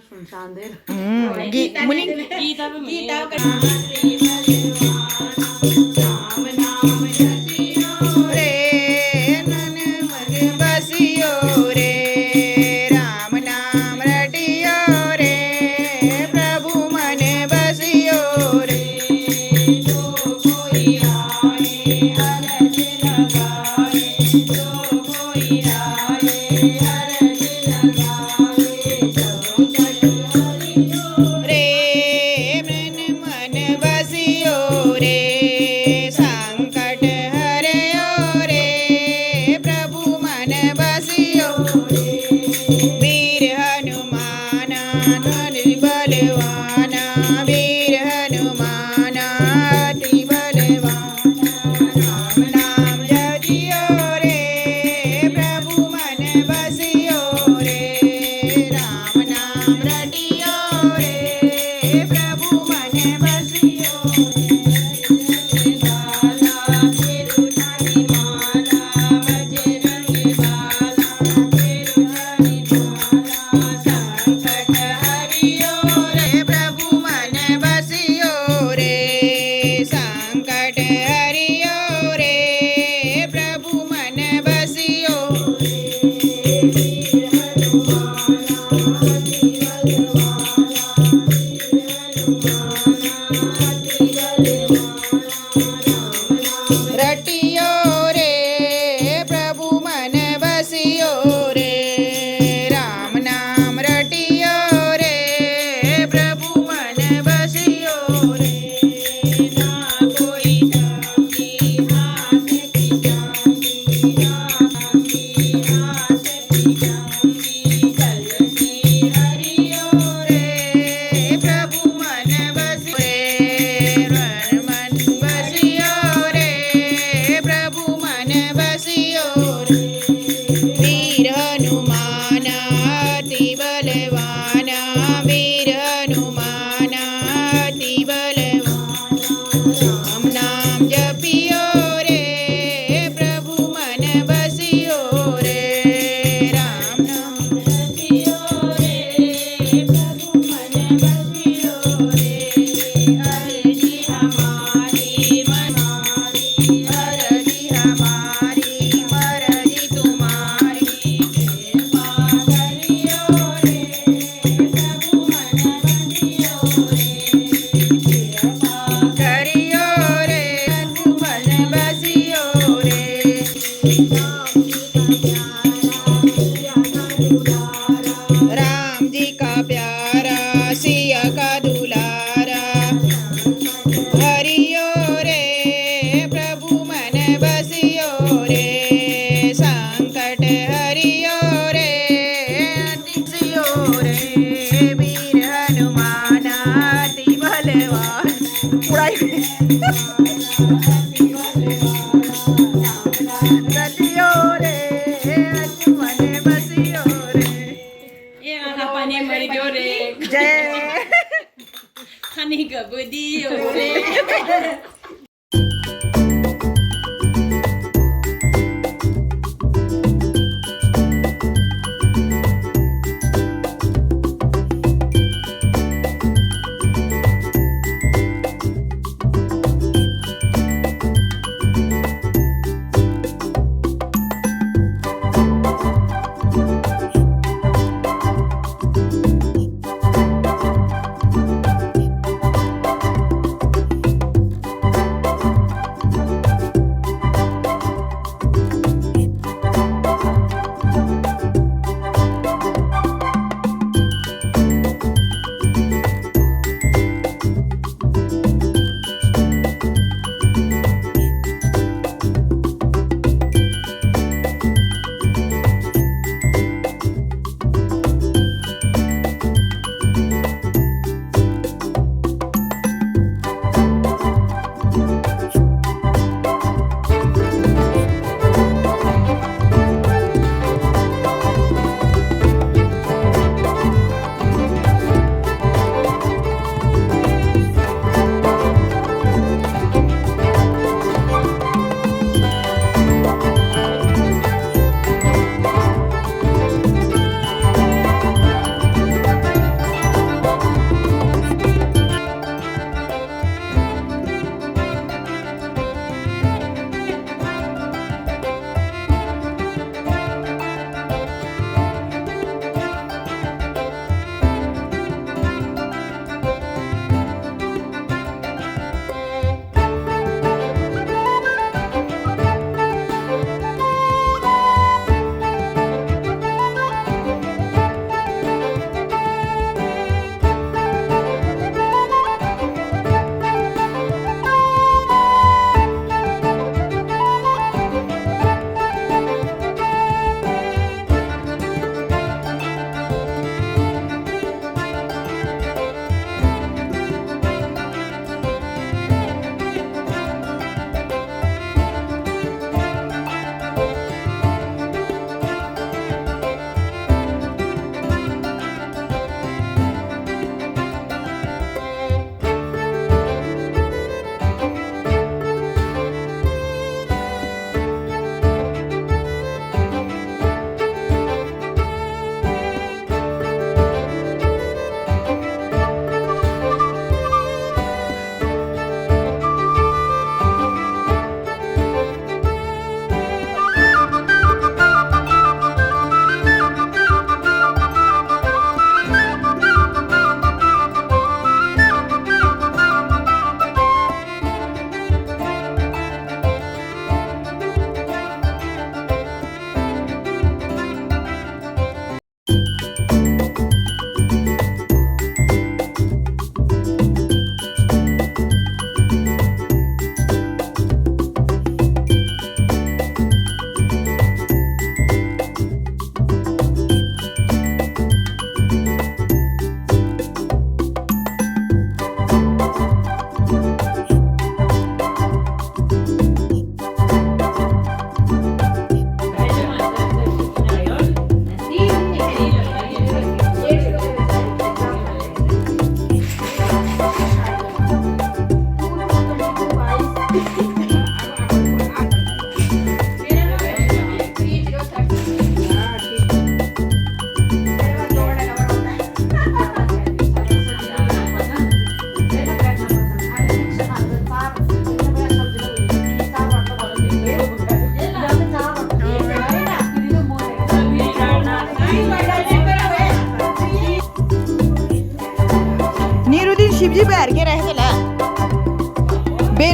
सुनसान मुनी गीता रे नन मन बसियो रे राम नाम रटियो रे प्रभु मन बसियो रे जो कोई आए अरज लगाए जो कोई आए अरज लगाए संकट हरियो रे मन मन बसियो रे संकट हरियो रे प्रभु मन बसियो रे वीर हनुमाना अति बलवाना वीर हनुमाना अति बलवाना राम नाम जपियो रे प्रभु मन बसियो रे राम नाम रटियो रे प्रभु मन बसियो रे बाला तिरुनानी माला बजरंगी बाला तिरुनानी माला संकट हरियो रे प्रभु मन बसियो रे संकट हरियो रे प्रभु मन बसियो रटियो रे प्रभु मन बसियो रे राम नाम रटियो रे प्रभु मन बसियो रे ना कोई जाति हाथ की जाति ना की हाथ की जाति जलती हरियो रे प्रभु मन बसियो रे मन बसियो रे प्रभु मन बसियो रे वीर हनुमाना अति बलवाना वीर हनुमाना अति बलवाना राम नाम जपियो रे प्रभु मन बसियो रे राम नाम जपियो रे प्रभु मन बसियो रे अर्जी हमारी मनारी अर्जी हमारी मर्जी तुम्हारी कृपा करियो रे प्रभु मन बसियो रे कृपा करियो रे प्रभु मन बसियो रे राम जी का प्यारा सिया का दुलारा हरियो रे प्रभु मन बसियो रे संकट हरियो रे बसियो रे वीर हनुमाना अति बलवान रटियो रे हनुमान बसियो रे ये आहा पानी मर गयो रे जय खानी गबदी रे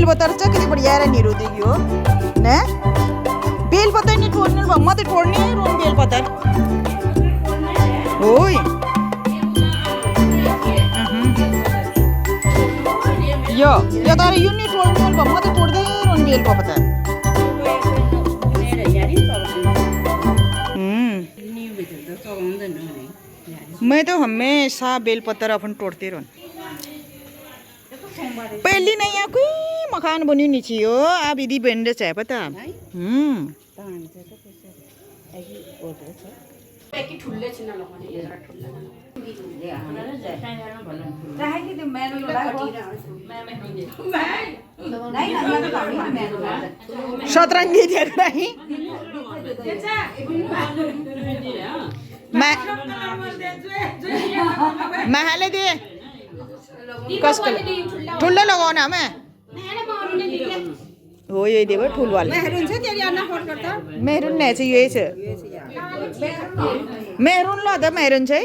बेलपत्र चाहिँ किती बढिया र निरुदी यो ने बेलपत्र नि तोड्नु भयो म त तोड्ने रोन बेलपत्र ओइ यो यो तर यो नि तोड्नु भयो म त तोड्दै रोन बेलपत्र मैं तो हमेशा बेलपत्र अपन तोड़ते रहूं पहली नहीं है कोई मकान बनी नीचे हो अब इधी बेंडे चाहे पता शतरंगी देख रही मैं हाले दे कस कर ठुल्ला लगाओ ना मैं हो ये देखो ठुल वाला मेहरून से तेरी अन्ना फोन करता मेहरून नहीं चाहिए ये से मेहरून ला दे मेहरून से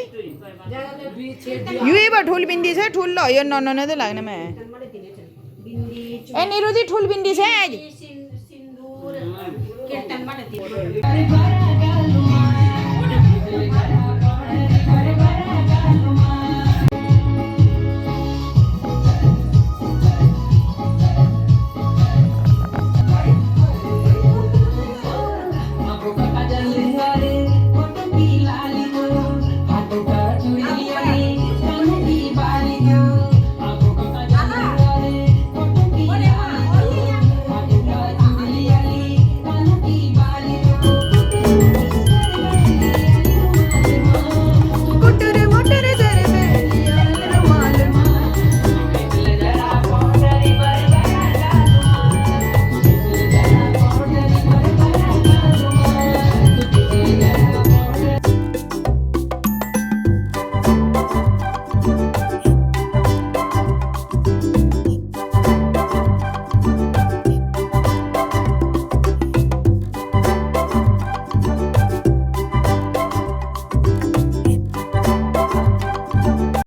ये बा ठुल बिंदी से ठुल ला ये नॉन नॉन दे लागने में ए निरुदी ठुल बिंदी से आज